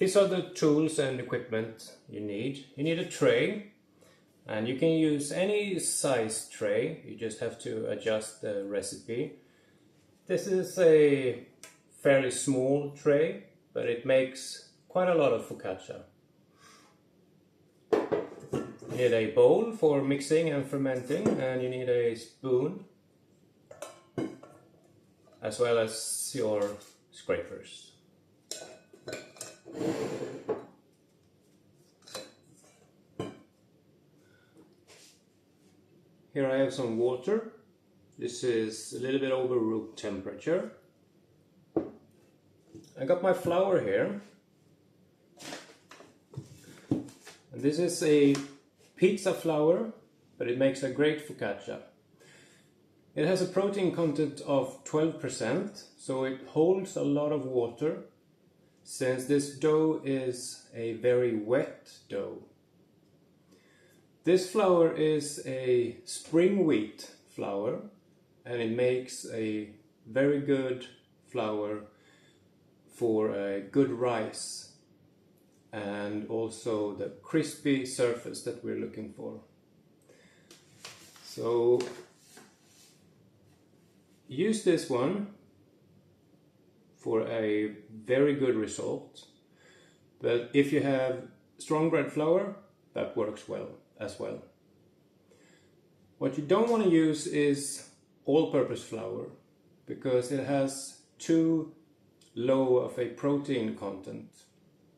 These are the tools and equipment you need. You need a tray, and you can use any size tray. You just have to adjust the recipe. This is a fairly small tray, but it makes quite a lot of focaccia. You need a bowl for mixing and fermenting, and you need a spoon, as well as your scrapers. Here I have some water. This is a little bit over room temperature. I got my flour here. And this is a pizza flour, but it makes a great focaccia. It has a protein content of 12%, so it holds a lot of water, since this dough is a very wet dough. This flour is a spring wheat flour, and it makes a very good flour for a good rice and also the crispy surface that we're looking for. So use this one for a very good result, but if you have strong bread flour, that works well as well. What you don't want to use is all-purpose flour, because it has too low of a protein content,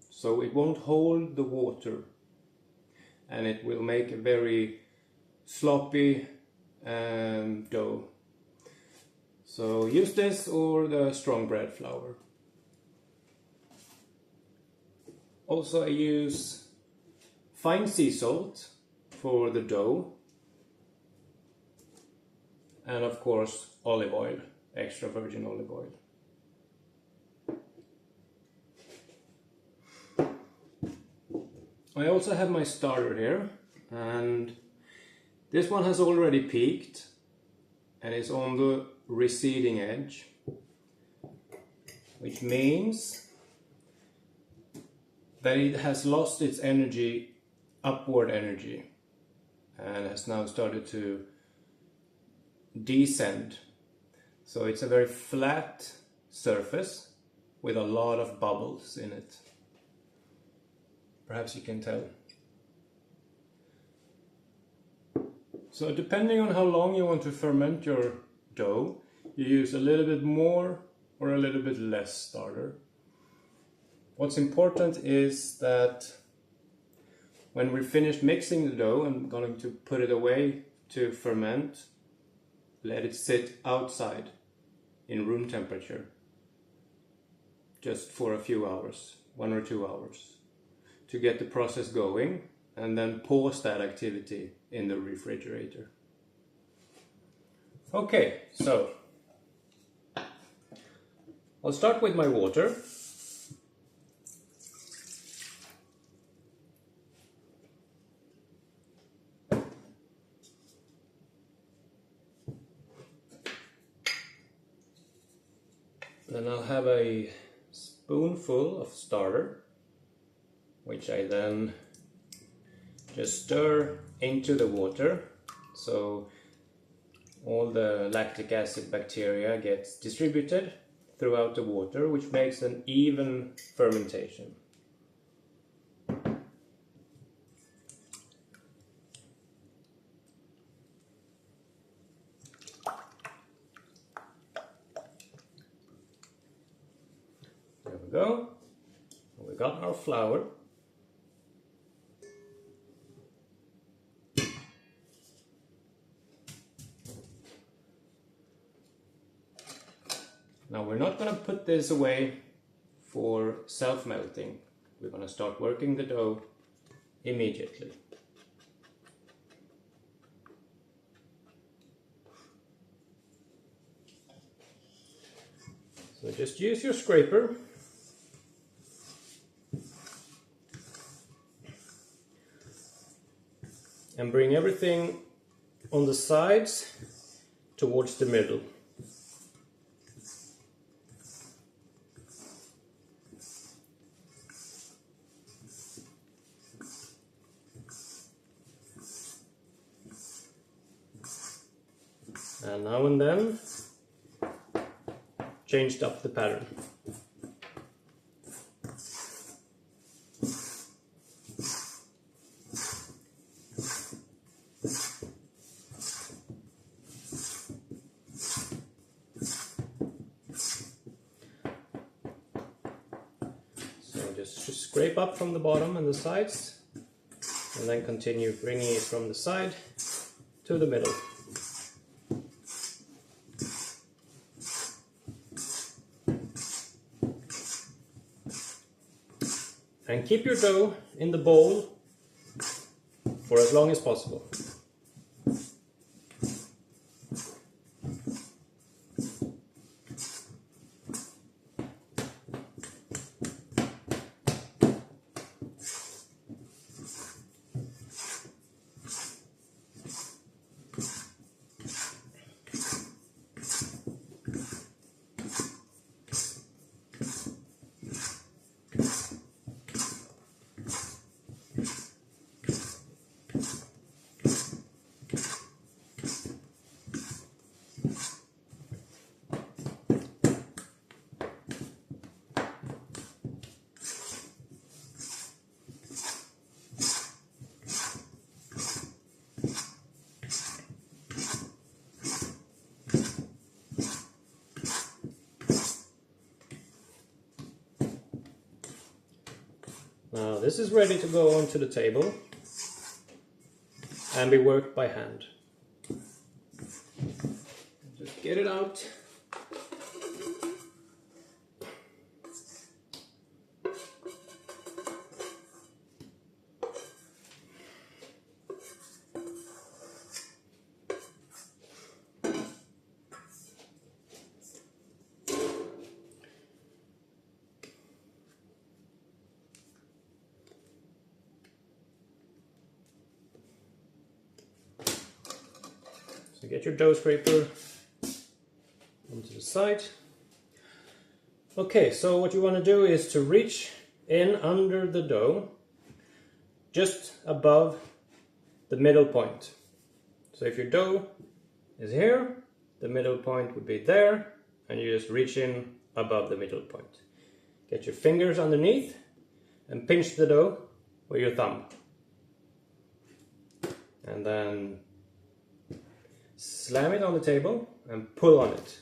so it won't hold the water and it will make a very sloppy dough. So use this or the strong bread flour. Also, I use fine sea salt for the dough, and of course olive oil, extra virgin olive oil. I also have my starter here, and this one has already peaked and is on the receding edge, which means that it has lost its energy, upward energy, and has now started to descend. So it's a very flat surface with a lot of bubbles in it. Perhaps you can tell. So depending on how long you want to ferment your dough, you use a little bit more or a little bit less starter. What's important is that when we're finished mixing the dough, I'm going to put it away to ferment, let it sit outside in room temperature just for a few hours, 1 or 2 hours, to get the process going, and then pause that activity in the refrigerator. Okay, so I'll start with my water. Then I'll have a spoonful of starter, which I then just stir into the water, so all the lactic acid bacteria gets distributed throughout the water, which makes an even fermentation. There we go. We got our flour. Now we're not going to put this away for self-melting. We're going to start working the dough immediately. So just use your scraper and bring everything on the sides towards the middle. And now and then changed up the pattern. Just scrape up from the bottom and the sides, and then continue bringing it from the side to the middle. And keep your dough in the bowl for as long as possible. Now this is ready to go onto the table and be worked by hand. Just get it out. So get your dough scraper onto the side. Okay, so what you want to do is to reach in under the dough just above the middle point. So if your dough is here, the middle point would be there, and you just reach in above the middle point. Get your fingers underneath and pinch the dough with your thumb. And then slam it on the table and pull on it.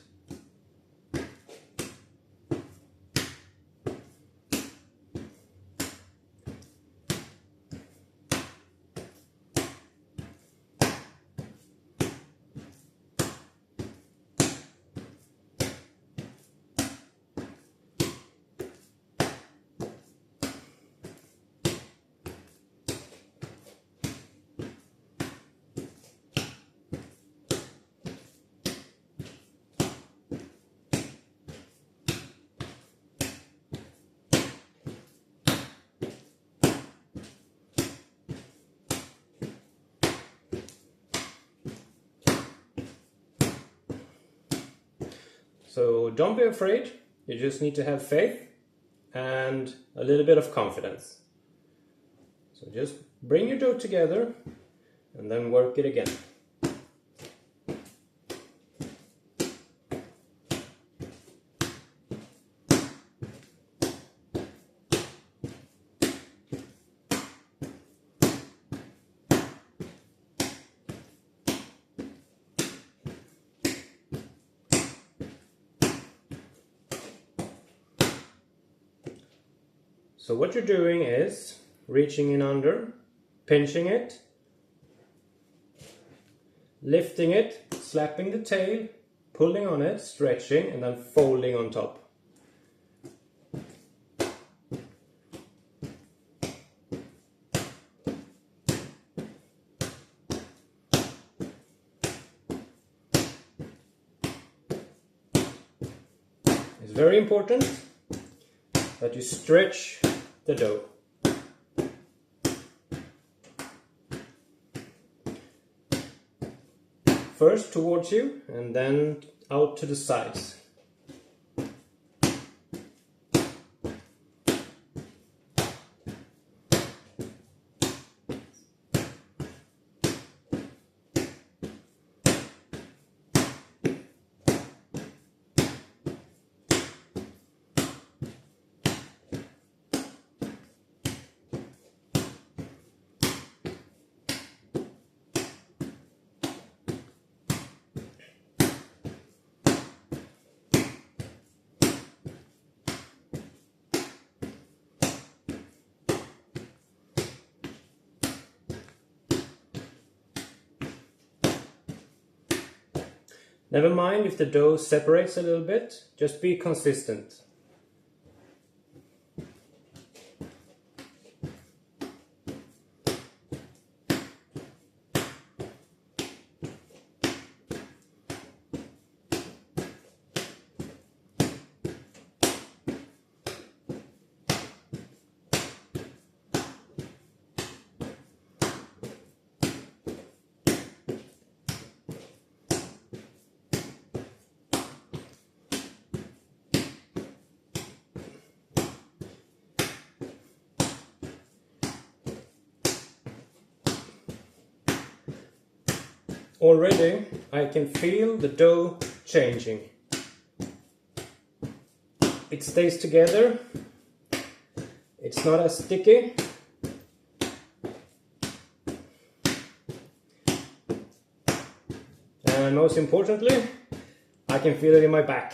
So don't be afraid, you just need to have faith and a little bit of confidence. So just bring your dough together and then work it again. So what you're doing is reaching in under, pinching it, lifting it, slapping the tail, pulling on it, stretching, and then folding on top. It's very important that you stretch the dough. First towards you and then out to the sides. Never mind if the dough separates a little bit, just be consistent. Already I can feel the dough changing. It stays together. It's not as sticky. And most importantly, I can feel it in my back.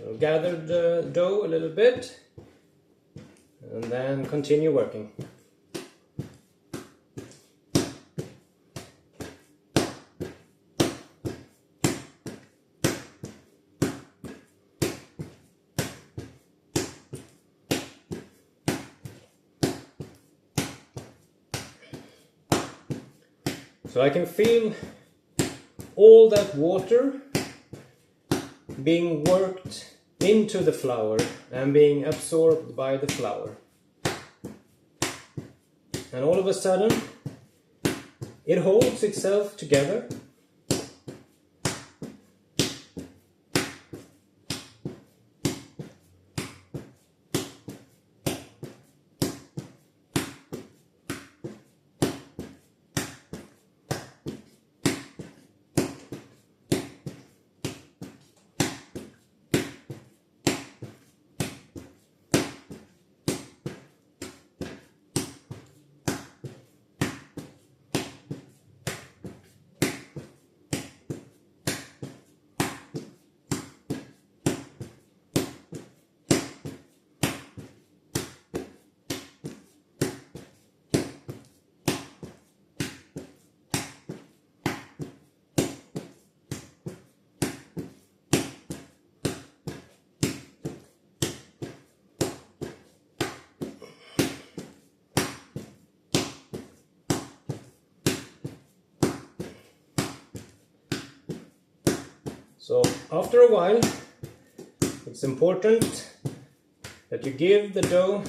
So gather the dough a little bit and then continue working. So I can feel all that water being worked into the flour and being absorbed by the flour. And all of a sudden, it holds itself together. So after a while, it's important that you give the dough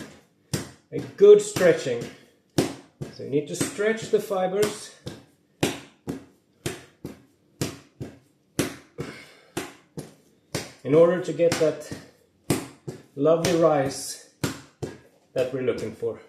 a good stretching. So you need to stretch the fibers in order to get that lovely rise that we're looking for.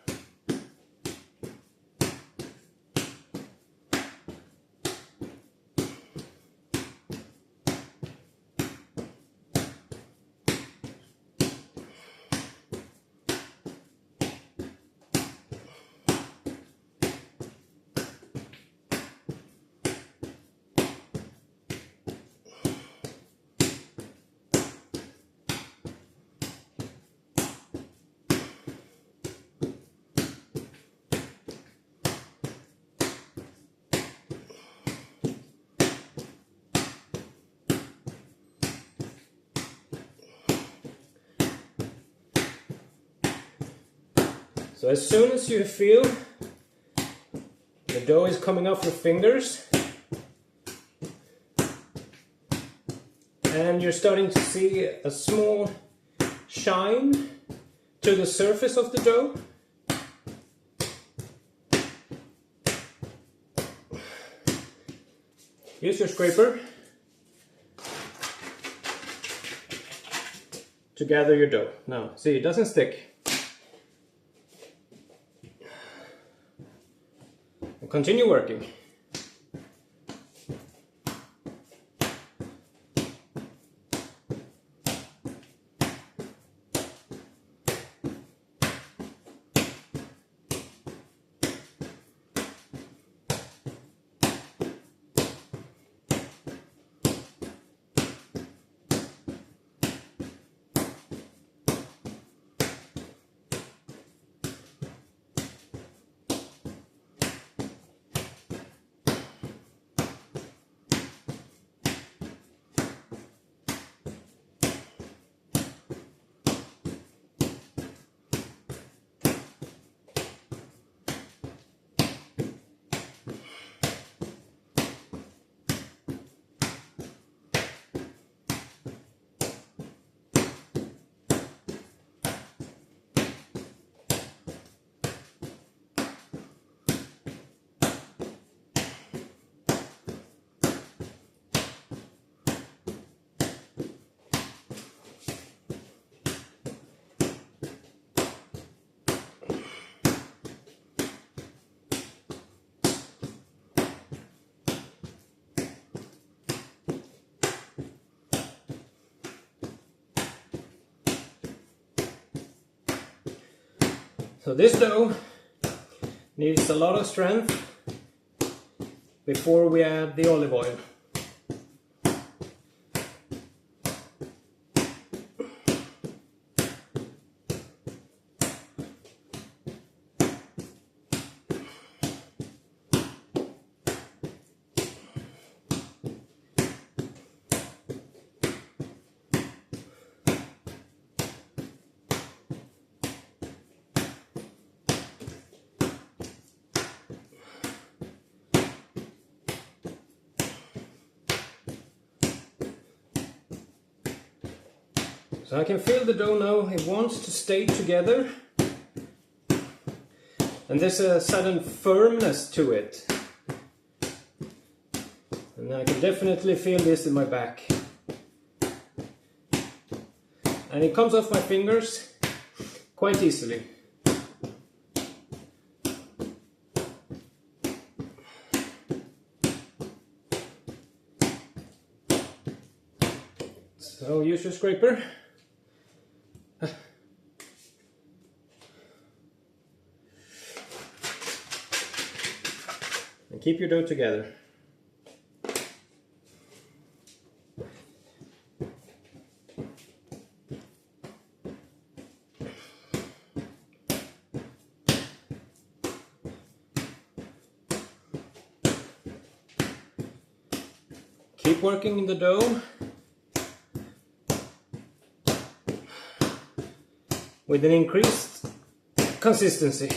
So as soon as you feel the dough is coming off your fingers and you're starting to see a small shine to the surface of the dough, use your scraper to gather your dough. Now, see, it doesn't stick. continue working. So this dough needs a lot of strength before we add the olive oil. So I can feel the dough now, it wants to stay together. And there's a sudden firmness to it. And I can definitely feel this in my back. And it comes off my fingers quite easily. So use your scraper. And keep your dough together. Keep working in the dough with an increased consistency.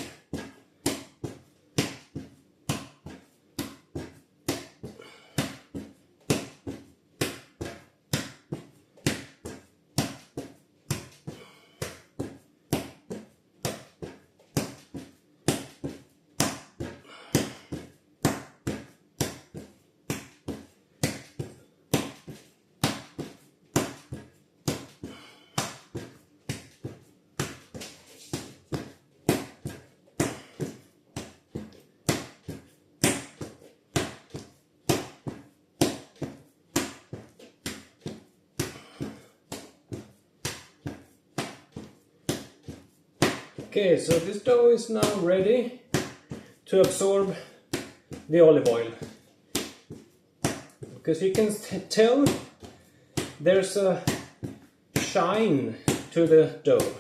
Okay, so this dough is now ready to absorb the olive oil. Because you can tell there's a shine to the dough.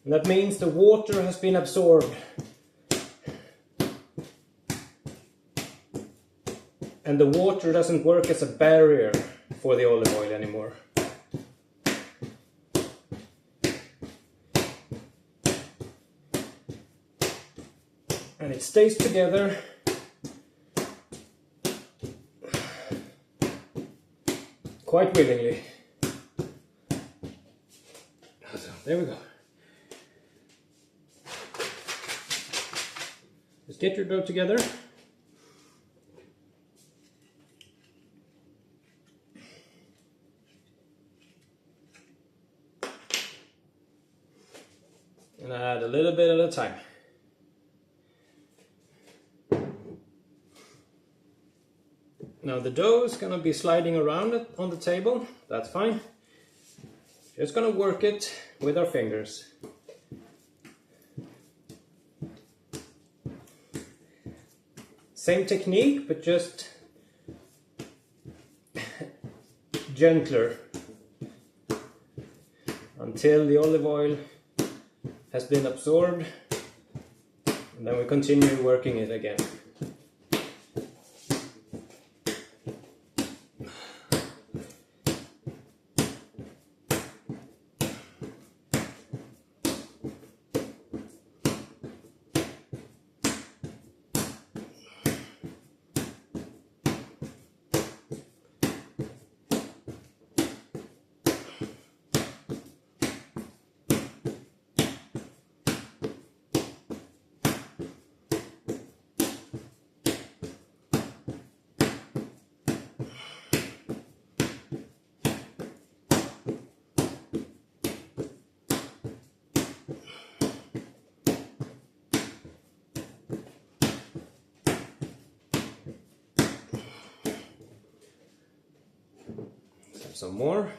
And that means the water has been absorbed. And the water doesn't work as a barrier for the olive oil anymore. And it stays together quite willingly. So, there we go. Just get your dough together. And add a little bit at a time. Now the dough is gonna be sliding around it on the table. That's fine. Just gonna work it with our fingers. Same technique, but just gentler until the olive oil has been absorbed, and then we continue working it again. Some more.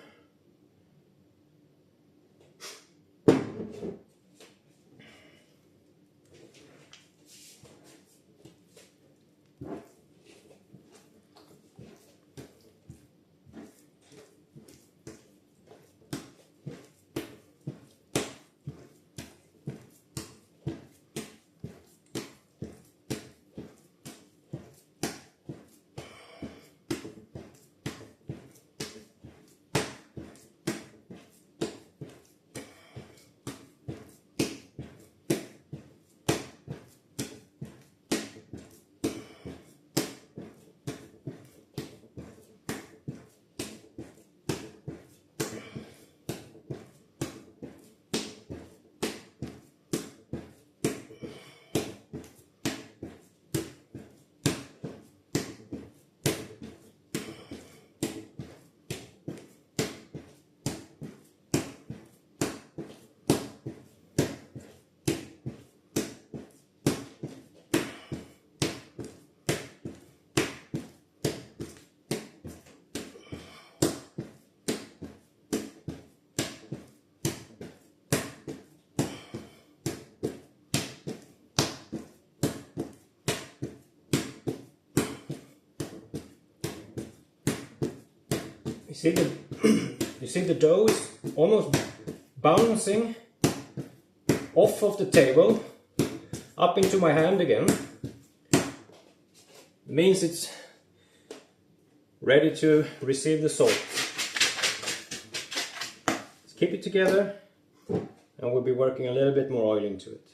You see the dough is almost bouncing off of the table up into my hand again. Means it's ready to receive the salt. Let's keep it together, and we'll be working a little bit more oil into it.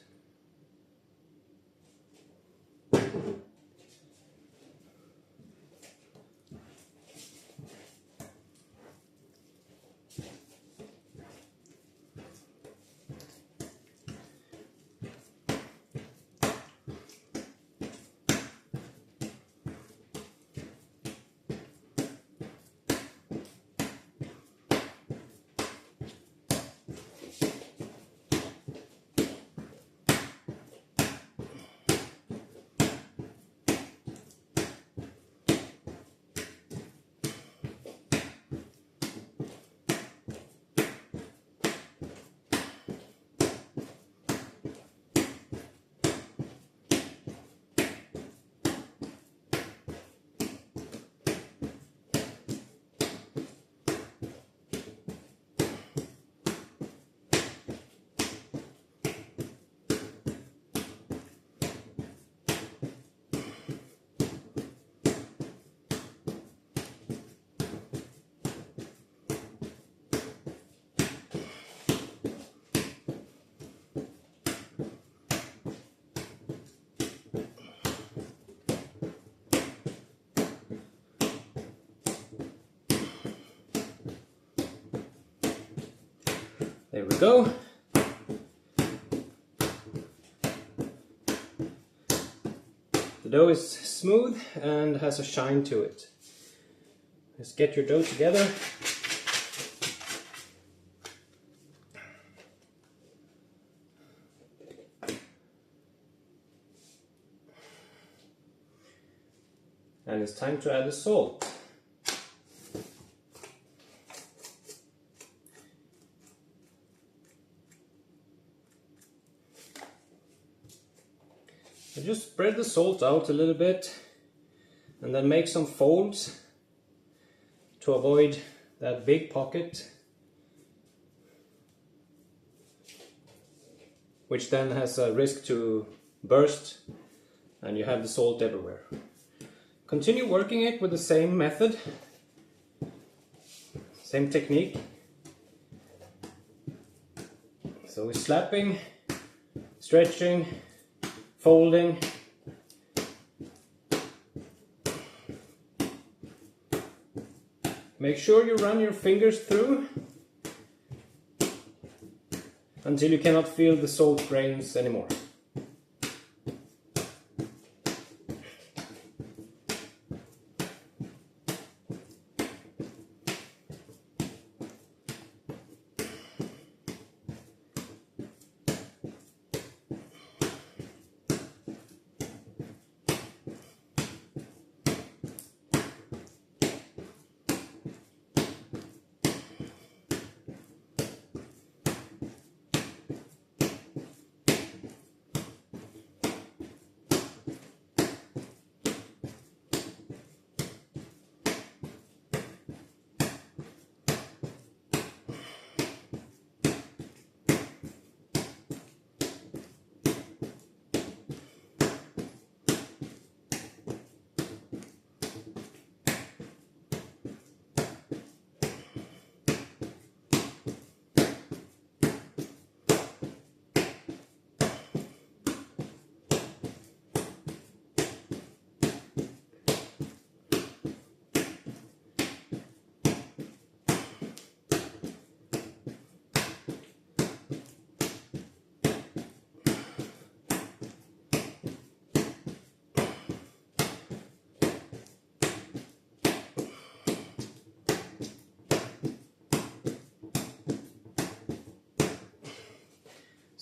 There we go. The dough is smooth and has a shine to it. Let's get your dough together. And it's time to add the salt. So just spread the salt out a little bit and then make some folds to avoid that big pocket, which then has a risk to burst and you have the salt everywhere. Continue working it with the same method, same technique. So we're slapping, stretching, folding. Make sure you run your fingers through until you cannot feel the salt grains anymore.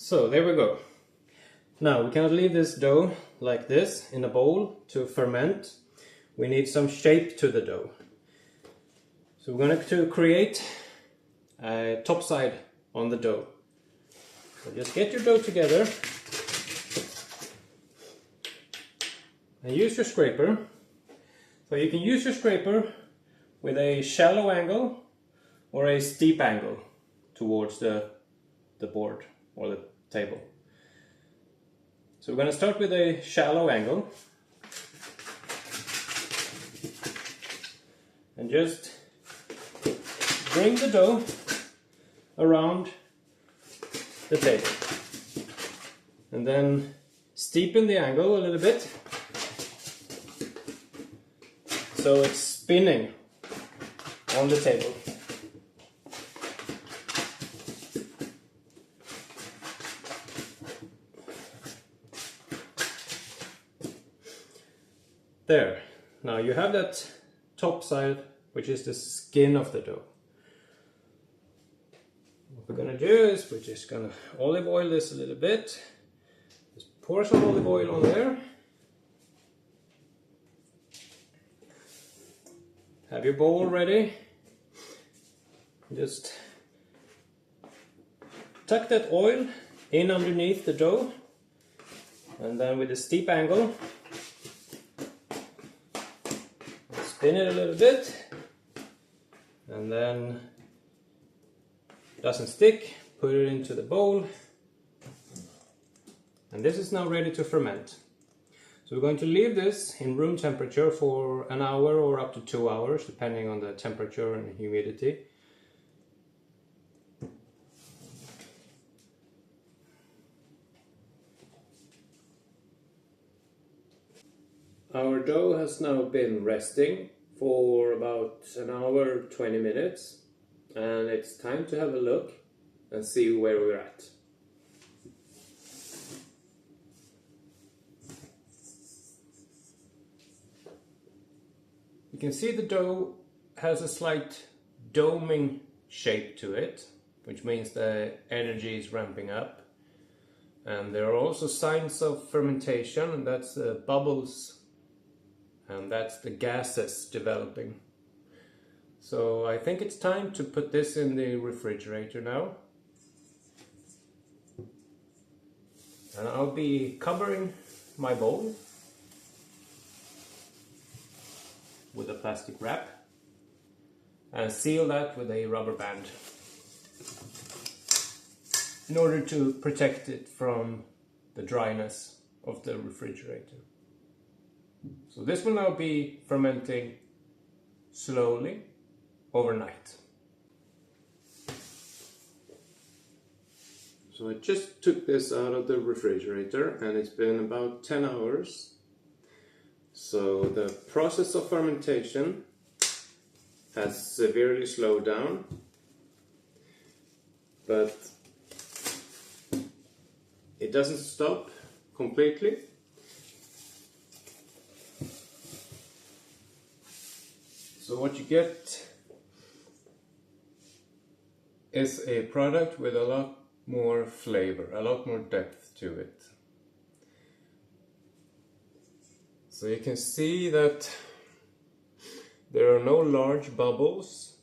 So there we go. Now we cannot leave this dough like this in a bowl to ferment. We need some shape to the dough. So we're going to create a top side on the dough. So just get your dough together and use your scraper. So you can use your scraper with a shallow angle or a steep angle towards the board or the table. So we're going to start with a shallow angle and just bring the dough around the table and then steepen the angle a little bit so it's spinning on the table. There. Now you have that top side, which is the skin of the dough. What we're gonna do is we're just gonna olive oil this a little bit. Just pour some olive oil on there. Have your bowl ready. Just tuck that oil in underneath the dough, and then with a steep angle, spin it a little bit, and then it doesn't stick, put it into the bowl, and this is now ready to ferment. So we're going to leave this in room temperature for an hour or up to 2 hours, depending on the temperature and humidity. Our dough has now been resting for about an hour, 20 minutes, and it's time to have a look and see where we're at. You can see the dough has a slight doming shape to it, which means the energy is ramping up. And there are also signs of fermentation, and that's bubbles and that's the gases developing. So I think it's time to put this in the refrigerator now. And I'll be covering my bowl with a plastic wrap and seal that with a rubber band in order to protect it from the dryness of the refrigerator. So this will now be fermenting slowly overnight. So I just took this out of the refrigerator and it's been about 10 hours. So the process of fermentation has severely slowed down, but it doesn't stop completely. So what you get is a product with a lot more flavor, a lot more depth to it. So you can see that there are no large bubbles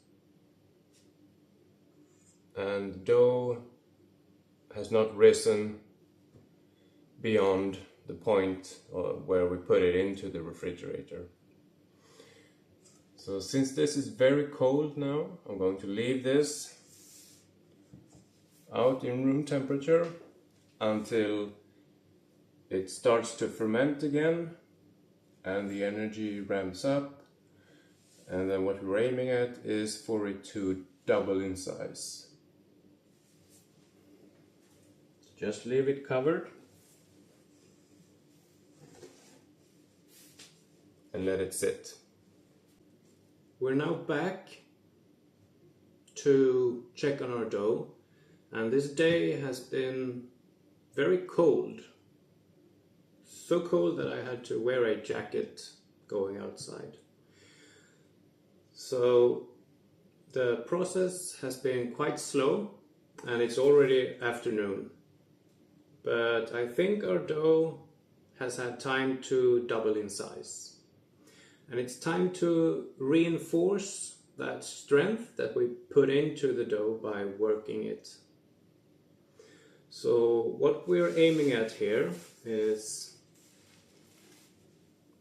and the dough has not risen beyond the point where we put it into the refrigerator. So since this is very cold now, I'm going to leave this out in room temperature until it starts to ferment again and the energy ramps up, and then what we're aiming at is for it to double in size. Just leave it covered and let it sit. We're now back to check on our dough, and this day has been very cold. So cold that I had to wear a jacket going outside. So the process has been quite slow and it's already afternoon. But I think our dough has had time to double in size. And it's time to reinforce that strength that we put into the dough by working it. So what we're aiming at here is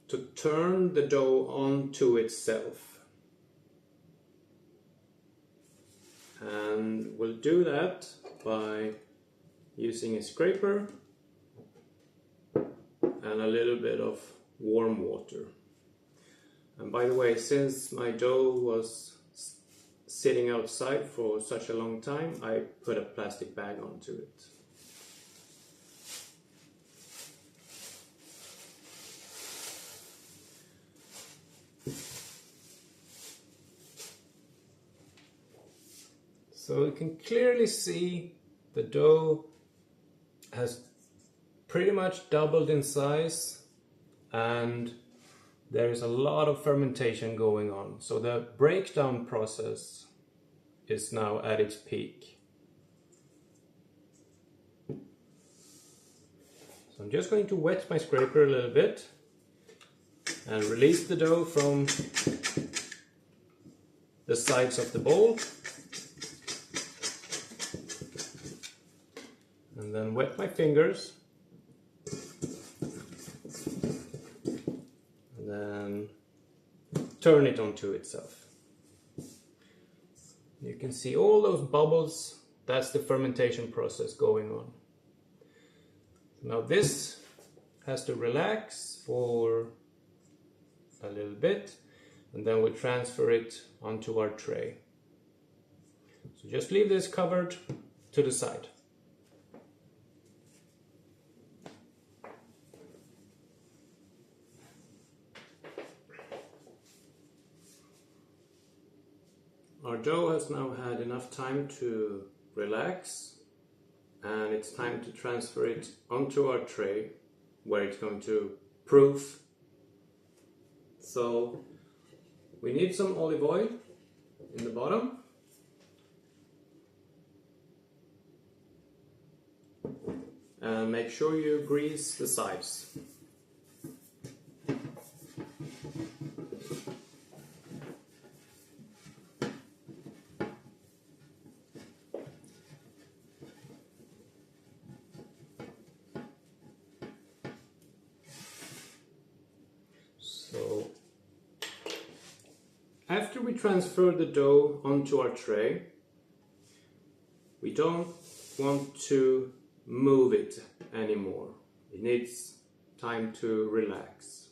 to turn the dough onto itself. And we'll do that by using a scraper and a little bit of warm water. And by the way, since my dough was sitting outside for such a long time, I put a plastic bag onto it. So you can clearly see the dough has pretty much doubled in size and there is a lot of fermentation going on. So the breakdown process is now at its peak. So I'm just going to wet my scraper a little bit and release the dough from the sides of the bowl. And then wet my fingers. And then turn it onto itself. You can see all those bubbles. That's the fermentation process going on. Now this has to relax for a little bit, and then we transfer it onto our tray. So just leave this covered to the side. Our dough has now had enough time to relax, and it's time to transfer it onto our tray where it's going to proof. So we need some olive oil in the bottom. And make sure you grease the sides. After we transfer the dough onto our tray, we don't want to move it anymore. It needs time to relax.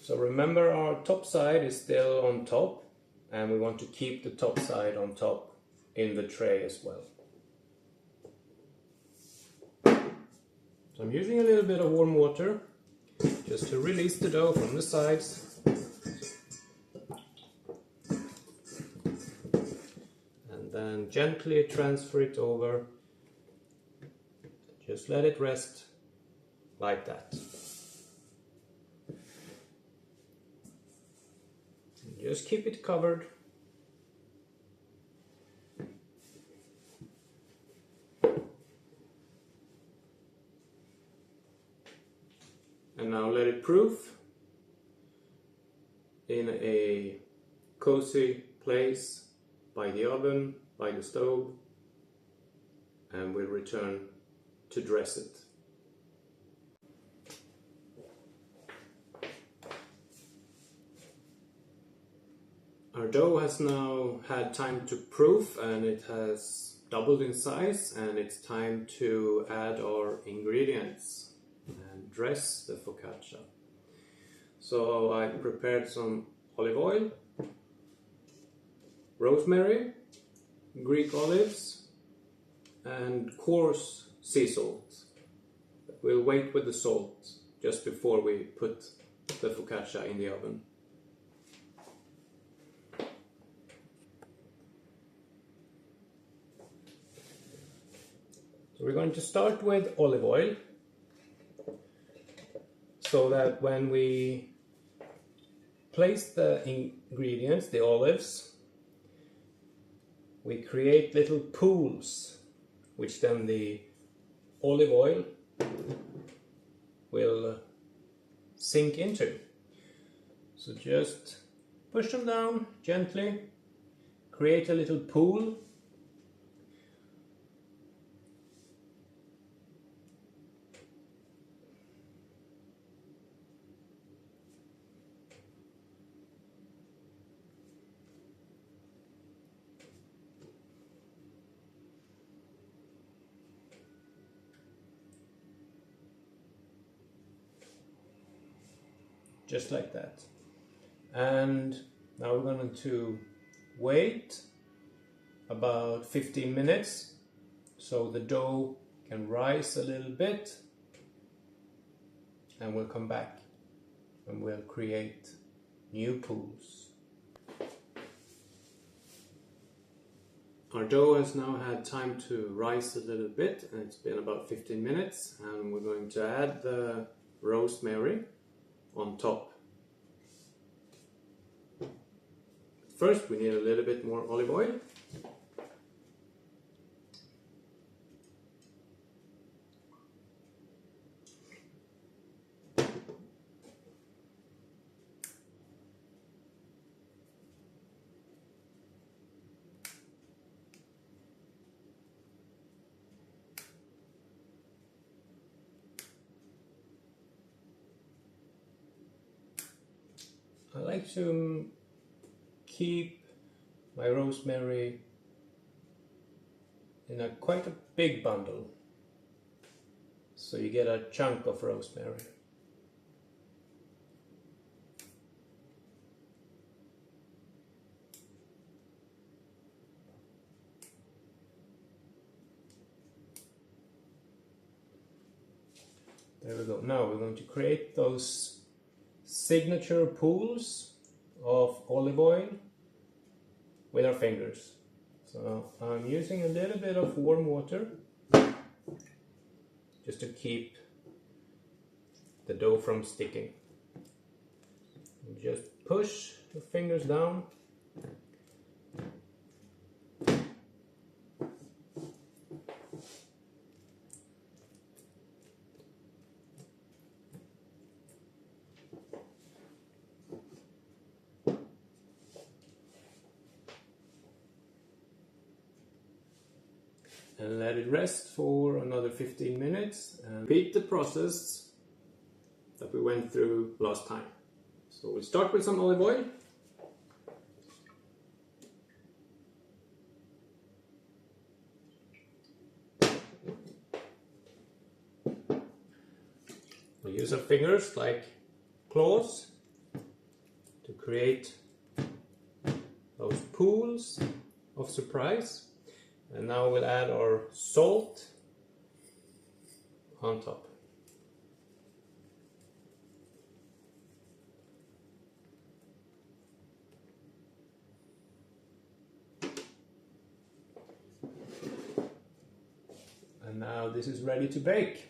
So remember, our top side is still on top, and we want to keep the top side on top in the tray as well. So I'm using a little bit of warm water just to release the dough from the sides. And then gently transfer it over. Just let it rest like that. And just keep it covered. And now let it proof in a cozy place by the oven, by the stove, and we'll return to dress it. Our dough has now had time to proof, and it has doubled in size, and it's time to add our ingredients and dress the focaccia. So I prepared some olive oil, rosemary, Greek olives, and coarse sea salt. We'll wait with the salt just before we put the focaccia in the oven. So we're going to start with olive oil, so that when we place the ingredients, the olives, we create little pools, which then the olive oil will sink into. So just push them down gently, create a little pool. Just like that. And now we're going to wait about 15 minutes so the dough can rise a little bit, and we'll come back and we'll create new pools. Our dough has now had time to rise a little bit, and it's been about 15 minutes, and we're going to add the rosemary on top. First we need a little bit more olive oil. I like to keep my rosemary in quite a big bundle, so you get a chunk of rosemary. There we go. Now we're going to create those signature pools of olive oil with our fingers. So I'm using a little bit of warm water just to keep the dough from sticking. And just push the fingers down. And let it rest for another 15 minutes and repeat the process that we went through last time. So we'll start with some olive oil. We'll use our fingers like claws to create those pools of surprise. And now we'll add our salt on top. And now this is ready to bake.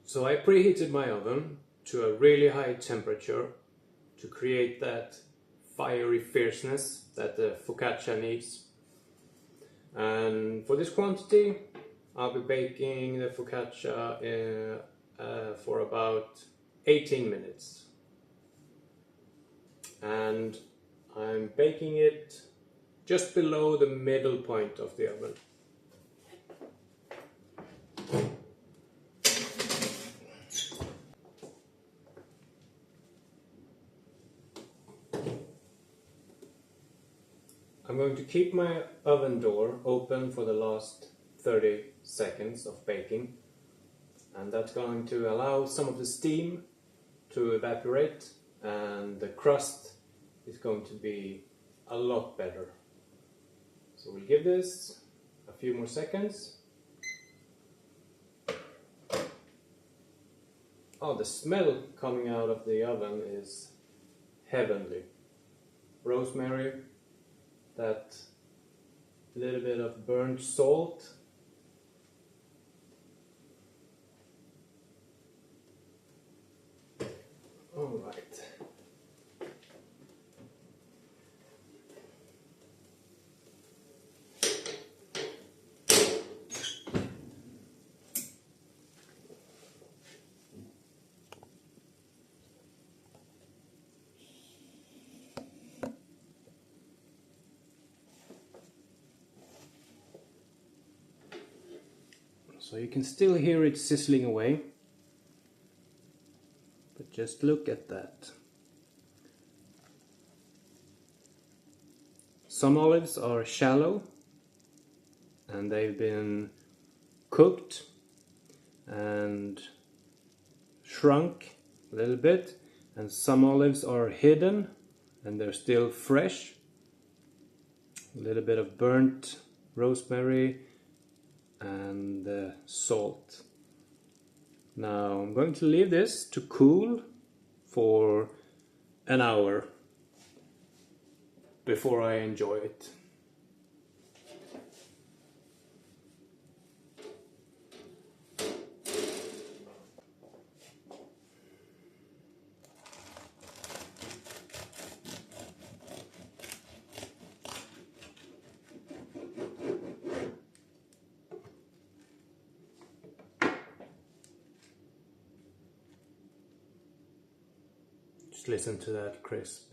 So I preheated my oven to a really high temperature to create that fiery fierceness that the focaccia needs. And for this quantity, I'll be baking the focaccia for about 18 minutes. And I'm baking it just below the middle point of the oven. I'm going to keep my oven door open for the last 30 seconds of baking, and that's going to allow some of the steam to evaporate, and the crust is going to be a lot better. So we'll give this a few more seconds. Oh, the smell coming out of the oven is heavenly. Rosemary, that little bit of burnt salt, all right. So you can still hear it sizzling away, but just look at that. Some olives are shallow and they've been cooked and shrunk a little bit, and some olives are hidden and they're still fresh. A little bit of burnt rosemary and salt. Now I'm going to leave this to cool for an hour before I enjoy it. Just listen to that crisp.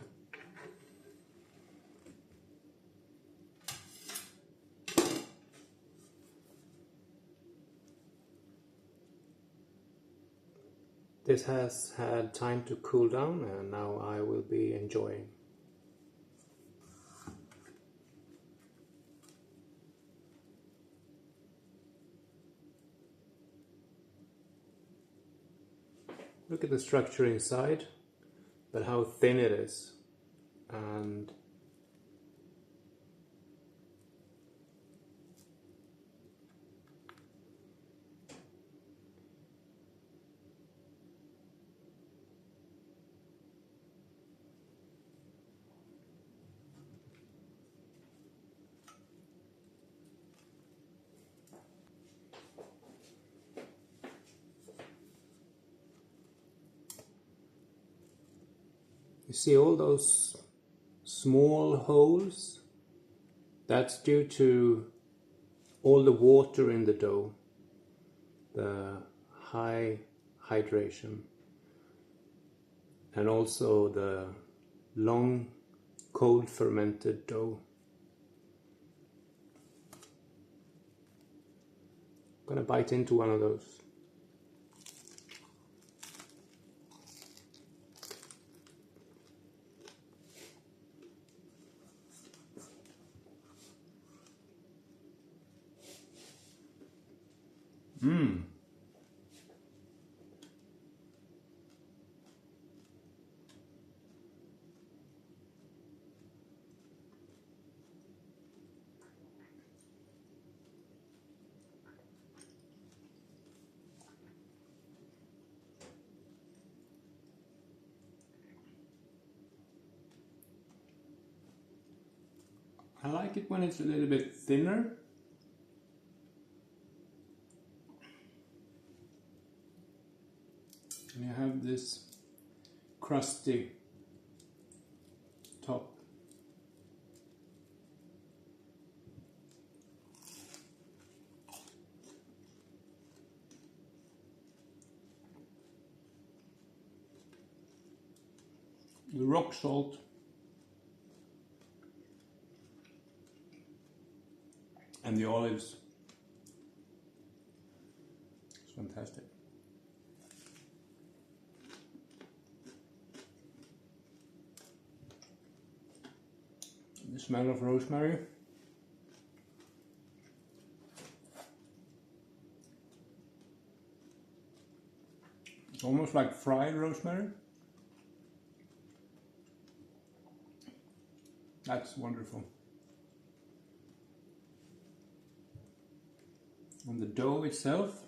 This has had time to cool down, and now I will be enjoying. Look at the structure inside, but how thin it is. And you see all those small holes? That's due to all the water in the dough, the high hydration, and also the long cold fermented dough. I'm gonna bite into one of those. Mmm. I like it when it's a little bit thinner. And you have this crusty top. The rock salt and the olives. It's fantastic. The smell of rosemary. It's almost like fried rosemary. That's wonderful. And the dough itself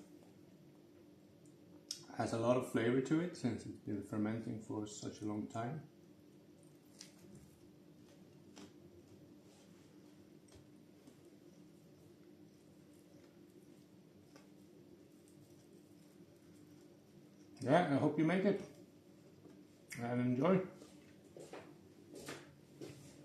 has a lot of flavor to it since it's been fermenting for such a long time. Yeah, I hope you make it and enjoy.